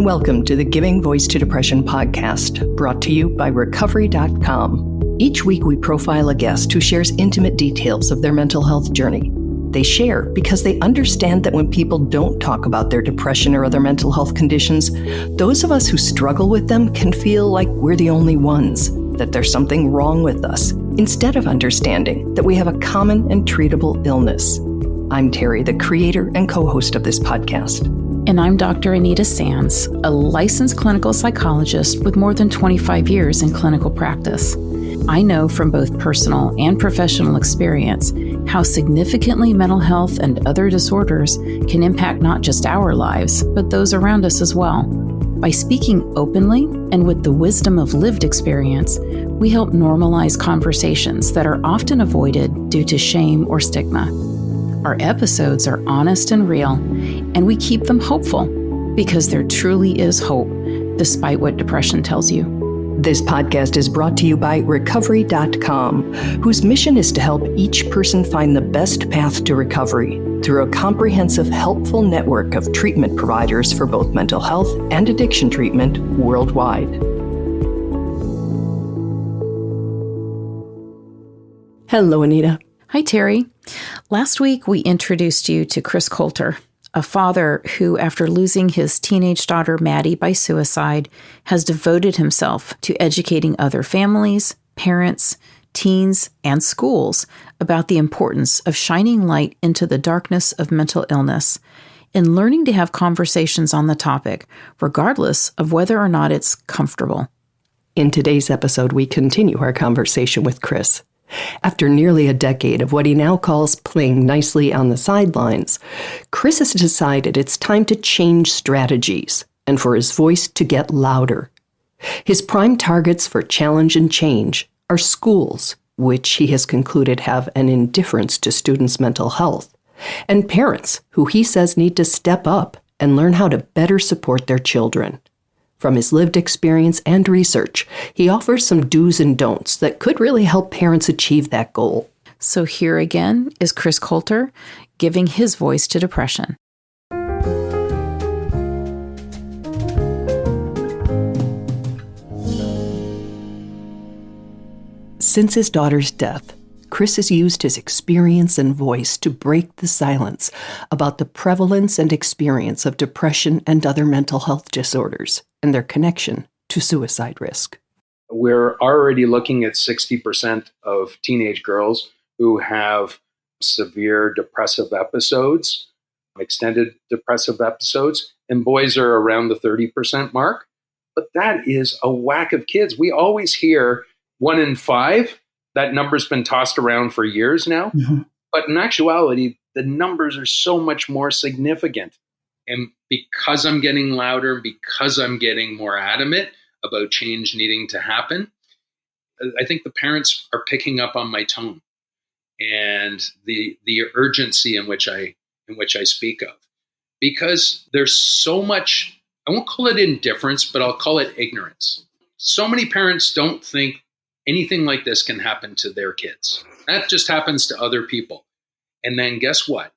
and welcome to the Giving Voice to Depression podcast, brought to you by Recovery.com. Each week we profile a guest who shares intimate details of their mental health journey. They share because they understand that when people don't talk about their depression or other mental health conditions, those of us who struggle with them can feel like we're the only ones, that there's something wrong with us, instead of understanding that we have a common and treatable illness. I'm Terry, the creator and co-host of this podcast. And I'm Dr. Anita Sanz, a licensed clinical psychologist with more than 25 years in clinical practice. I know from both personal and professional experience how significantly mental health and other disorders can impact not just our lives, but those around us as well. By speaking openly and with the wisdom of lived experience, we help normalize conversations that are often avoided due to shame or stigma. Our episodes are honest and real, and we keep them hopeful because there truly is hope, despite what depression tells you. This podcast is brought to you by Recovery.com, whose mission is to help each person find the best path to recovery through a comprehensive, helpful network of treatment providers for both mental health and addiction treatment worldwide. Hello, Anita. Hi, Terry. Last week, we introduced you to Chris Coulter, a father who, after losing his teenage daughter, Maddie, by suicide, has devoted himself to educating other families, parents, teens, and schools about the importance of shining light into the darkness of mental illness and learning to have conversations on the topic, regardless of whether or not it's comfortable. In today's episode, we continue our conversation with Chris. After nearly a decade of what he now calls playing nicely on the sidelines, Chris has decided it's time to change strategies and for his voice to get louder. His prime targets for challenge and change are schools, which he has concluded have an indifference to students' mental health, and parents who he says need to step up and learn how to better support their children. From his lived experience and research, he offers some do's and don'ts that could really help parents achieve that goal. So here again is Chris Coulter giving his voice to depression. Since his daughter's death, Chris has used his experience and voice to break the silence about the prevalence and experience of depression and other mental health disorders and their connection to suicide risk. We're already looking at 60% of teenage girls who have severe depressive episodes, extended depressive episodes, and boys are around the 30% mark. But that is a whack of kids. We always hear 1 in 5. That number's been tossed around for years now. Mm-hmm. But in actuality, the numbers are so much more significant. And because I'm getting louder, because I'm getting more adamant about change needing to happen, I think the parents are picking up on my tone and the urgency in which I speak of. Because there's so much, I won't call it indifference, but I'll call it ignorance. So many parents don't think anything like this can happen to their kids. That just happens to other people. And then guess what?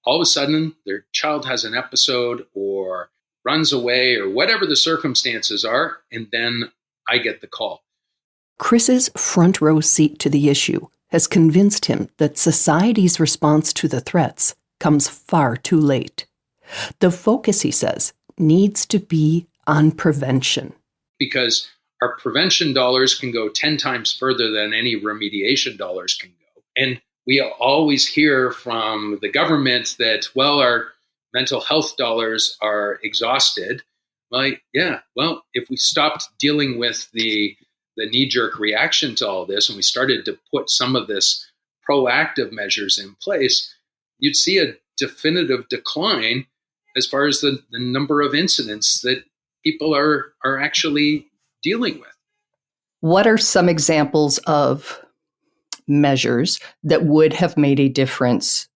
All of a sudden, their child has an episode or runs away or whatever the circumstances are, and then I get the call. Chris's front row seat to the issue has convinced him that society's response to the threats comes far too late. The focus, he says, needs to be on prevention. Because our prevention dollars can go 10 times further than any remediation dollars can go. And we always hear from the government that, well, our mental health dollars are exhausted. Like, yeah, well, if we stopped dealing with the knee-jerk reaction to all this and we started to put some of this proactive measures in place, you'd see a definitive decline as far as the number of incidents that people are actually dealing with. What are some examples of measures that would have made a difference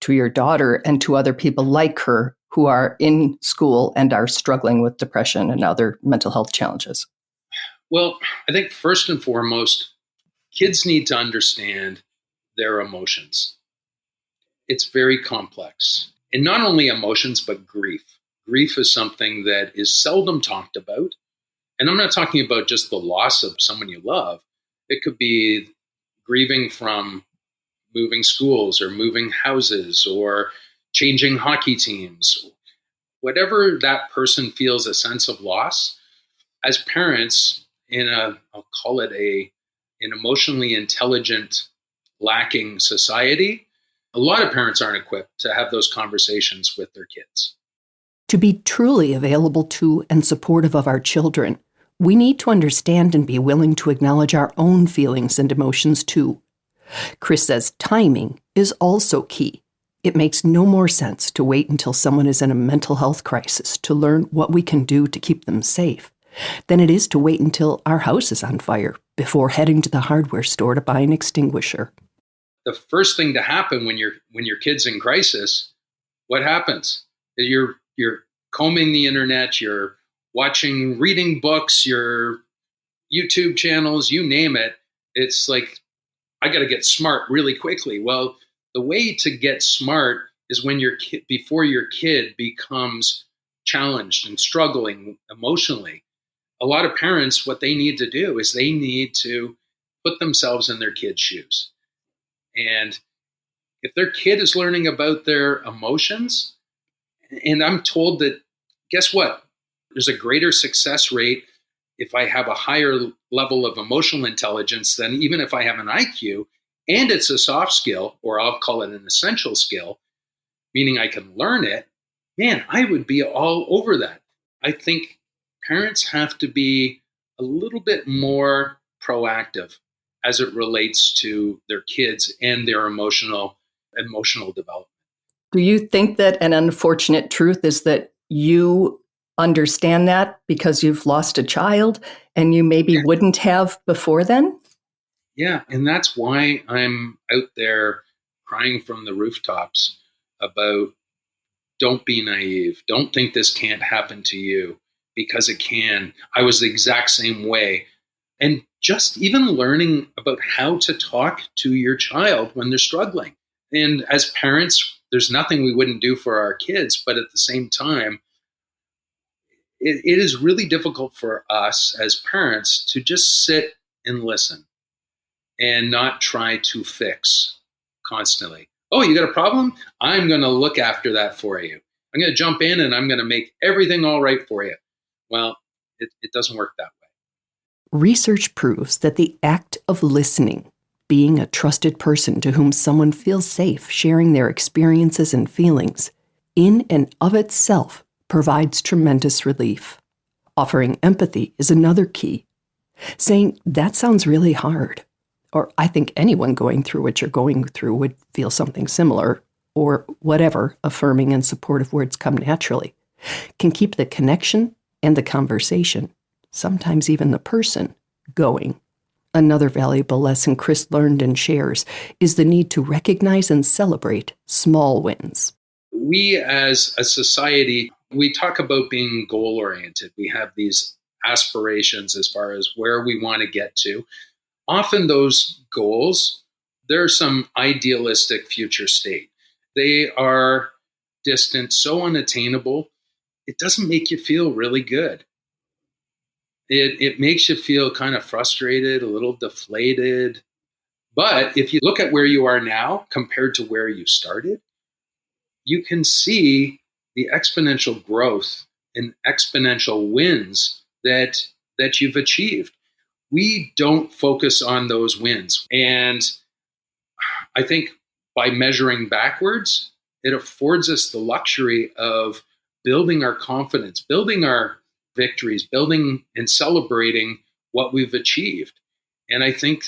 to your daughter and to other people like her who are in school and are struggling with depression and other mental health challenges? Well, I think first and foremost, kids need to understand their emotions. It's very complex. And not only emotions, but grief. grief is something that is seldom talked about. And I'm not talking about just the loss of someone you love. It could be grieving from moving schools or moving houses or changing hockey teams. Whatever that person feels a sense of loss, as parents I'll call it an emotionally intelligent, lacking society, a lot of parents aren't equipped to have those conversations with their kids. To be truly available to and supportive of our children, we need to understand and be willing to acknowledge our own feelings and emotions too. Chris says timing is also key. It makes no more sense to wait until someone is in a mental health crisis to learn what we can do to keep them safe than it is to wait until our house is on fire before heading to the hardware store to buy an extinguisher. The first thing to happen when your kid's in crisis, what happens? You're combing the internet, you're reading books, your YouTube channels, you name it. It's like, I got to get smart really quickly. Well, the way to get smart is when before your kid becomes challenged and struggling emotionally. A lot of parents, what they need to do is they need to put themselves in their kid's shoes. And if their kid is learning about their emotions, and I'm told that, guess what? There's a greater success rate if I have a higher level of emotional intelligence than even if I have an IQ, and it's a soft skill, or I'll call it an essential skill, meaning I can learn it, man, I would be all over that. I think parents have to be a little bit more proactive as it relates to their kids and their emotional development. Do you think that an unfortunate truth is that you understand that because you've lost a child and you maybe wouldn't have before then? Yeah, and that's why I'm out there crying from the rooftops about don't be naive. Don't think this can't happen to you, because it can. I was the exact same way. And just even learning about how to talk to your child when they're struggling. And as parents, there's nothing we wouldn't do for our kids, but at the same time, it is really difficult for us as parents to just sit and listen and not try to fix constantly. Oh, you got a problem? I'm going to look after that for you. I'm going to jump in and I'm going to make everything all right for you. Well, it doesn't work that way. Research proves that the act of listening, being a trusted person to whom someone feels safe sharing their experiences and feelings, in and of itself provides tremendous relief. Offering empathy is another key. Saying, that sounds really hard, or I think anyone going through what you're going through would feel something similar, or whatever affirming and supportive words come naturally, can keep the connection and the conversation, sometimes even the person, going. Another valuable lesson Chris learned and shares is the need to recognize and celebrate small wins. We as a society, we talk about being goal-oriented. We have these aspirations as far as where we want to get to. Often those goals, they're some idealistic future state. They are distant, so unattainable, it doesn't make you feel really good. It makes you feel kind of frustrated, a little deflated. But if you look at where you are now compared to where you started, you can see the exponential growth and exponential wins that you've achieved. We don't focus on those wins. And I think by measuring backwards, it affords us the luxury of building our confidence, building our victories, building and celebrating what we've achieved. And I think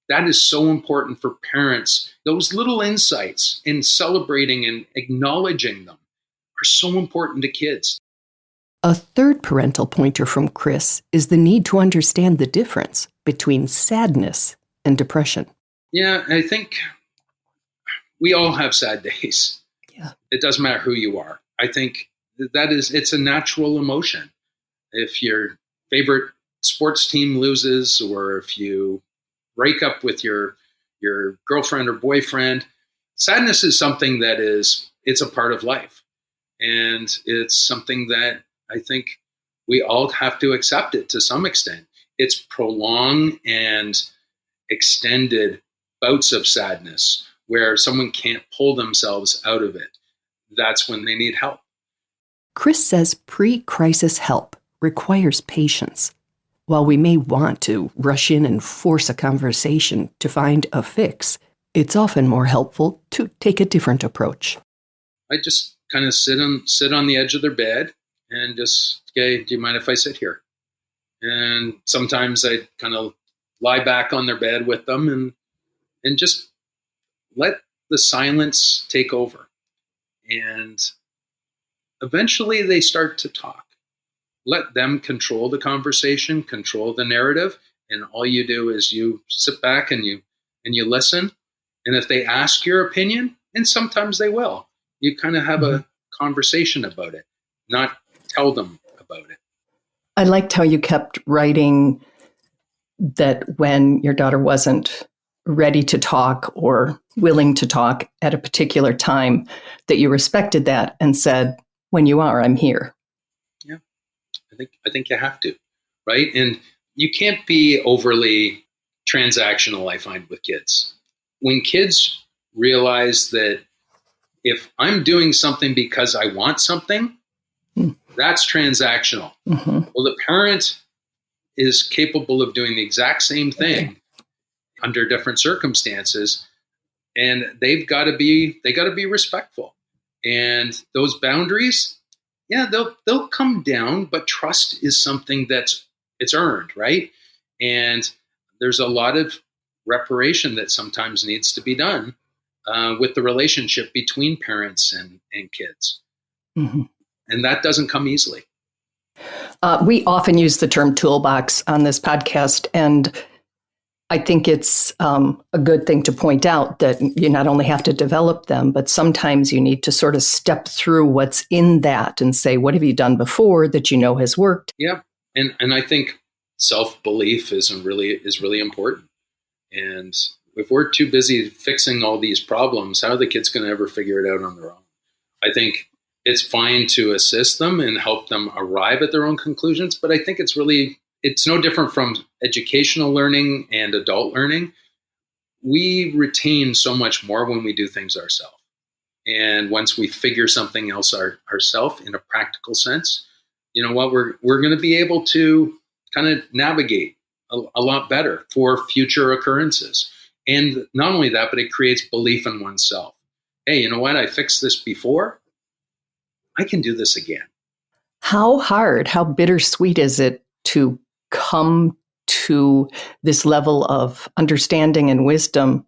that is so important for parents. Those little insights in celebrating and acknowledging them are so important to kids. A third parental pointer from Chris is the need to understand the difference between sadness and depression. Yeah, I think we all have sad days. Yeah. It doesn't matter who you are. I think it's a natural emotion. If your favorite sports team loses, or if you break up with your girlfriend or boyfriend, sadness is something that it's a part of life. And it's something that I think we all have to accept it to some extent. It's prolonged and extended bouts of sadness where someone can't pull themselves out of it. That's when they need help. Chris says pre-crisis help requires patience. While we may want to rush in and force a conversation to find a fix, it's often more helpful to take a different approach. I just kind of sit on the edge of their bed and just, okay, do you mind if I sit here? And sometimes I kind of lie back on their bed with them and just let the silence take over. And eventually they start to talk. Let them control the conversation, control the narrative, and all you do is you sit back and you listen. And if they ask your opinion, and sometimes they will, you kind of have a conversation about it, not tell them about it. I liked how you kept writing that when your daughter wasn't ready to talk or willing to talk at a particular time, that you respected that and said, when you are, I'm here. Yeah, I think you have to, right? And you can't be overly transactional, I find, with kids. When kids realize that if I'm doing something because I want something, that's transactional. Well, the parent is capable of doing the exact same thing under different circumstances, and they've got to be respectful. And those boundaries, yeah, they'll come down, but trust is something it's earned, right? And there's a lot of reparation that sometimes needs to be done with the relationship between parents and kids. And that doesn't come easily. We often use the term toolbox on this podcast, and I think it's a good thing to point out that you not only have to develop them, but sometimes you need to sort of step through what's in that and say, what have you done before that you know has worked? Yeah, and I think self-belief is really important. And if we're too busy fixing all these problems, how are the kids going to ever figure it out on their own? I think it's fine to assist them and help them arrive at their own conclusions, but I think it's no different from educational learning and adult learning. We retain so much more when we do things ourselves. And once we figure something else ourselves in a practical sense, you know what, we're going to be able to kind of navigate a lot better for future occurrences. And not only that, but it creates belief in oneself. Hey, you know what? I fixed this before. I can do this again. How bittersweet is it to come to this level of understanding and wisdom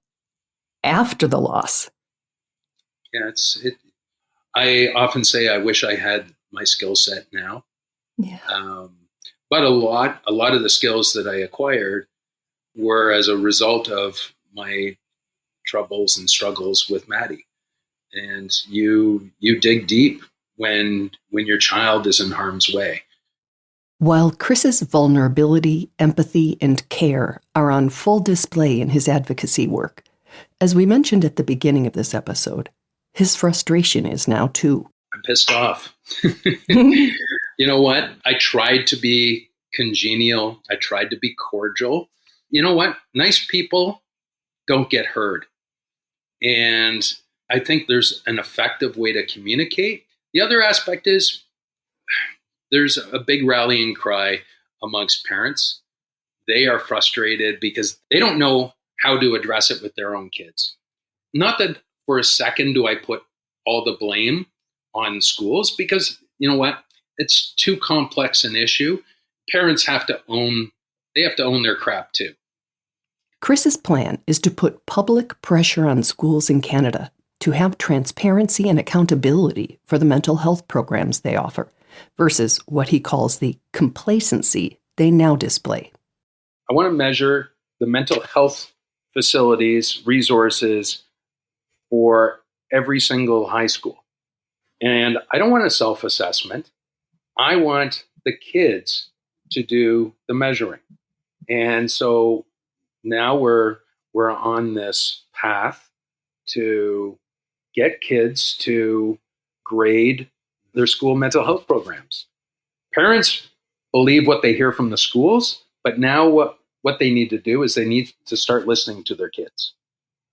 after the loss? Yeah, I often say I wish I had my skill set now. Yeah. But a lot of the skills that I acquired were as a result of my troubles and struggles with Maddie. And you dig deep when your child is in harm's way. While Chris's vulnerability, empathy, and care are on full display in his advocacy work, as we mentioned at the beginning of this episode, his frustration is now too. I'm pissed off. You know what? I tried to be congenial. I tried to be cordial. You know what? Nice people don't get heard. And I think there's an effective way to communicate. The other aspect is there's a big rallying cry amongst parents. They are frustrated because they don't know how to address it with their own kids. Not that for a second do I put all the blame on schools, because you know what? It's too complex an issue. Parents have to own their crap too. Chris's plan is to put public pressure on schools in Canada to have transparency and accountability for the mental health programs they offer, versus what he calls the complacency they now display. I want to measure the mental health facilities, resources for every single high school. And I don't want a self-assessment. I want the kids to do the measuring. And so now we're on this path to get kids to grade their school mental health programs. Parents believe what they hear from the schools, but now what they need to do is they need to start listening to their kids.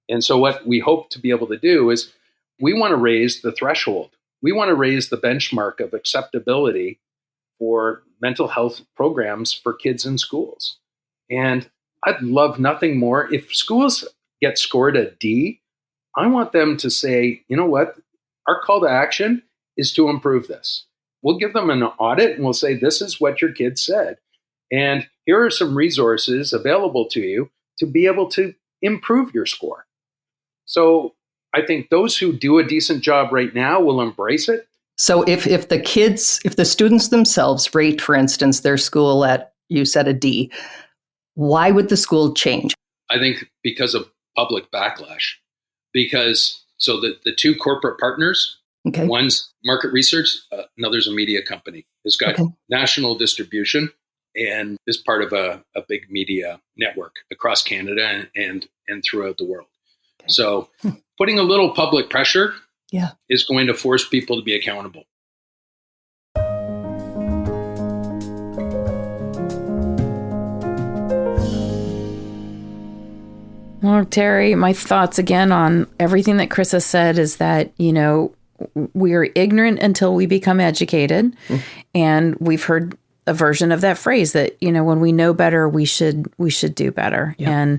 And so what we hope to be able to do is we want to raise the threshold. We want to raise the benchmark of acceptability for mental health programs for kids in schools. And I'd love nothing more. If schools get scored a D, I want them to say, you know what? Our call to action is to improve this. We'll give them an audit and we'll say, this is what your kid said. And here are some resources available to you to be able to improve your score. So I think those who do a decent job right now will embrace it. So if the students themselves rate, for instance, their school at, you said, a D, why would the school change? I think because of public backlash. Because so the two corporate partners, okay. One's market research, another's a media company. It's got national distribution and is part of a big media network across Canada and throughout the world. Okay. So putting a little public pressure is going to force people to be accountable. Well, Terry, my thoughts again on everything that Chris has said is that, we are ignorant until we become educated. And we've heard a version of that phrase that, when we know better, we should do better. Yeah.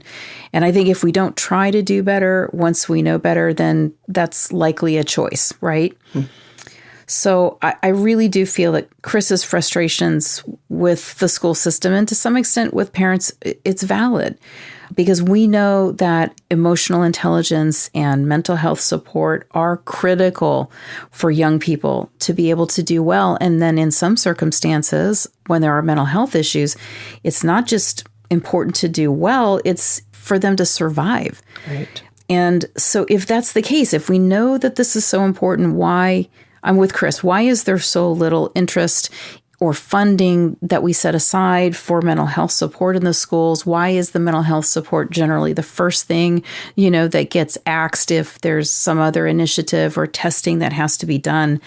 And I think if we don't try to do better, once we know better, then that's likely a choice, right? So I really do feel that Chris's frustrations with the school system and to some extent with parents, it's valid. Because we know that emotional intelligence and mental health support are critical for young people to be able to do well. And then in some circumstances, when there are mental health issues, it's not just important to do well, it's for them to survive. Right. And so if that's the case, if we know that this is so important, why, I'm with Chris, why is there so little interest or funding that we set aside for mental health support in the schools? Why is the mental health support generally the first thing, that gets axed if there's some other initiative or testing that has to be done?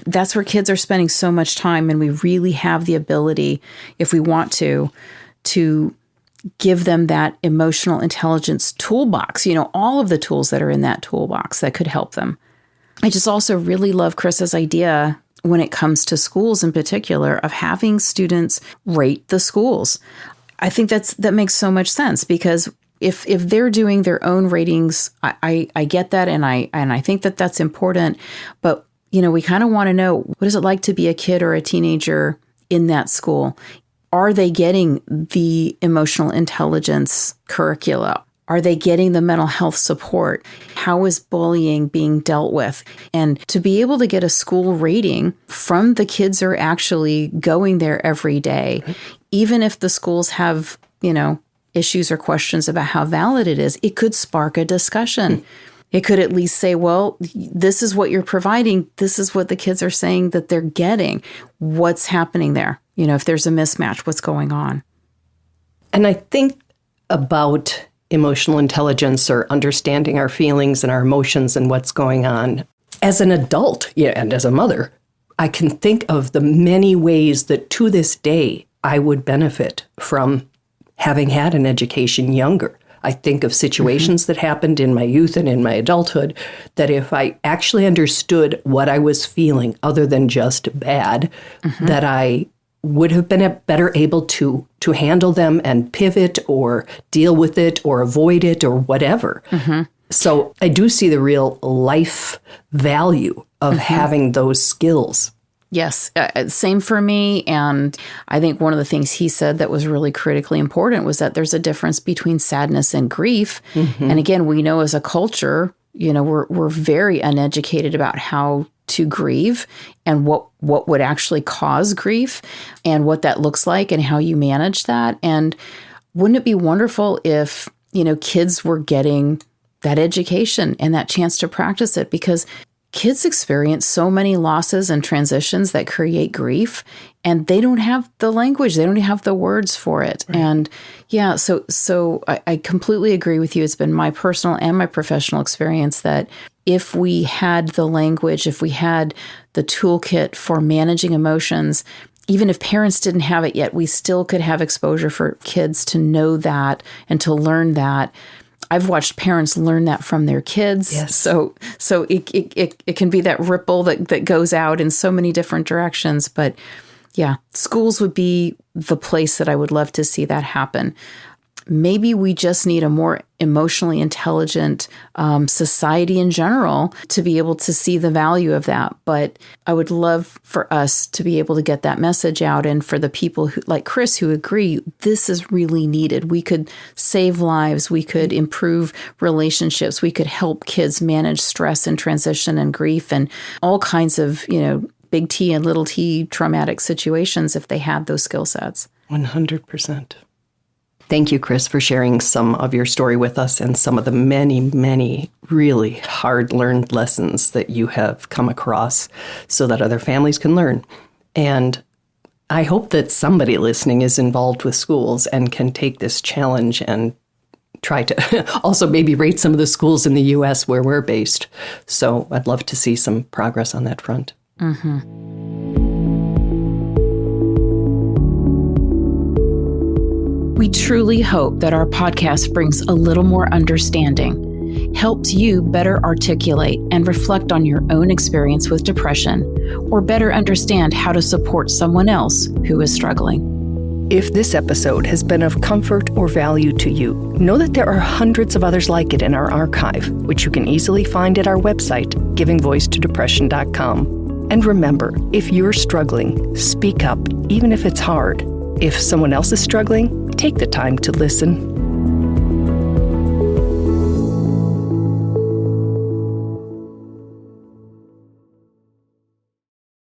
That's where kids are spending so much time, and we really have the ability, if we want to give them that emotional intelligence toolbox, all of the tools that are in that toolbox that could help them. I just also really love Chris's idea when it comes to schools in particular, of having students rate the schools. I think that makes so much sense, because if they're doing their own ratings, I get that, and I think that that's important. But we kind of want to know, what is it like to be a kid or a teenager in that school? Are they getting the emotional intelligence curricula? Are they getting the mental health support? How is bullying being dealt with? And to be able to get a school rating from the kids who are actually going there every day, even if the schools have, issues or questions about how valid it is, it could spark a discussion. It could at least say, well, this is what you're providing. This is what the kids are saying that they're getting. What's happening there? If there's a mismatch, what's going on? And I think about emotional intelligence, or understanding our feelings and our emotions and what's going on. As an adult, and as a mother, I can think of the many ways that to this day I would benefit from having had an education younger. I think of situations that happened in my youth and in my adulthood that if I actually understood what I was feeling other than just bad, that I would have been better able to handle them and pivot or deal with it or avoid it or whatever. So I do see the real life value of having those skills. Yes, same for me. And I think one of the things he said that was really critically important was that there's a difference between sadness and grief. And again, we know as a culture, we're very uneducated about how to grieve and what would actually cause grief and what that looks like and how you manage that. And wouldn't it be wonderful if, kids were getting that education and that chance to practice it? Because kids experience so many losses and transitions that create grief, and they don't have the language, they don't have the words for it. Right. And yeah, so I completely agree with you. It's been my personal and my professional experience that if we had the language, if we had the toolkit for managing emotions, even if parents didn't have it yet, we still could have exposure for kids to know that and to learn that. I've watched parents learn that from their kids. Yes. So it can be that ripple that goes out in so many different directions. But yeah, schools would be the place that I would love to see that happen. Maybe we just need a more emotionally intelligent society in general to be able to see the value of that. But I would love for us to be able to get that message out, and for the people who, like Chris, who agree this is really needed. We could save lives. We could improve relationships. We could help kids manage stress and transition and grief and all kinds of, big T and little t traumatic situations if they had those skill sets. 100%. Thank you, Chris, for sharing some of your story with us and some of the many, many really hard-learned lessons that you have come across so that other families can learn. And I hope that somebody listening is involved with schools and can take this challenge and try to also maybe rate some of the schools in the U.S. where we're based. So I'd love to see some progress on that front. Mm-hmm. We truly hope that our podcast brings a little more understanding, helps you better articulate and reflect on your own experience with depression, or better understand how to support someone else who is struggling. If this episode has been of comfort or value to you, know that there are hundreds of others like it in our archive, which you can easily find at our website, givingvoicetodepression.com. And remember, if you're struggling, speak up, even if it's hard. If someone else is struggling, take the time to listen.